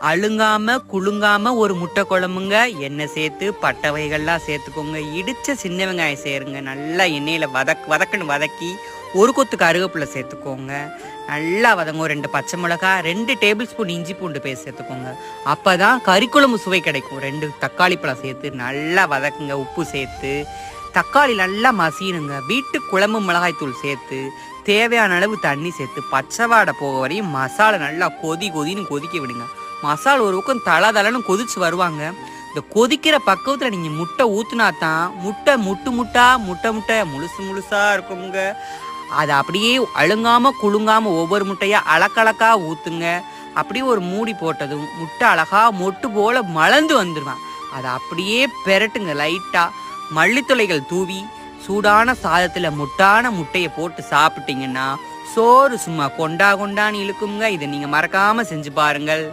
அழுங்காம குலுங்காம ஒரு முட்டை குழம்புங்க. எண்ணெய் சேர்த்து பட்டை வகைகள்லாம் சேர்த்துக்கோங்க. இடிச்ச சின்ன வெங்காயம் சேருங்க. நல்லா எண்ணெயில் வதக்குன்னு வதக்கி ஒரு கொத்து கருவேப்பிலை சேர்த்துக்கோங்க. நல்லா வதங்க. 2 பச்சை மிளகா, 2 டேபிள் ஸ்பூன் இஞ்சி பூண்டு பேஸ்ட் சேர்த்துக்கோங்க. அப்போ தான் கறிக்குழம்பு சுவை கிடைக்கும். 2 தக்காளி பழம் சேர்த்து நல்லா வதக்குங்க. உப்பு சேர்த்து தக்காளி நல்லா மசியணுங்க. வீட்டு குழம்பு மிளகாய்த்தூள் சேர்த்து தேவையான அளவு தண்ணி சேர்த்து பச்சை வாடை போக வரையும் மசாலா நல்லா கொதின்னு கொதிக்க விடுங்க. மசாலா ஒரு பக்கம் தளன்னு கொதிச்சு வருவாங்க. இந்த கொதிக்கிற பக்குவத்தில் நீங்கள் முட்டை ஊற்றுனா தான் முட்டை முட்டை முழுசாக இருக்குங்க. அதை அப்படியே அழுங்காமல் குலுங்காமல் ஒவ்வொரு முட்டையாக அலக்கலக்கா ஊற்றுங்க. அப்படியே ஒரு மூடி போட்டதும் முட்டை அழகா மொட்டு போல் மலர்ந்து வந்துடுவேன். அதை அப்படியே பெரட்டுங்க. லைட்டாக மல்லித்தொலைகள் தூவி சூடான சாதத்தில் முட்டையை போட்டு சாப்பிட்டீங்கன்னா சோறு சும்மா கொண்டான்னு இழுக்குங்க. இதை நீங்கள் மறக்காமல் செஞ்சு பாருங்கள்.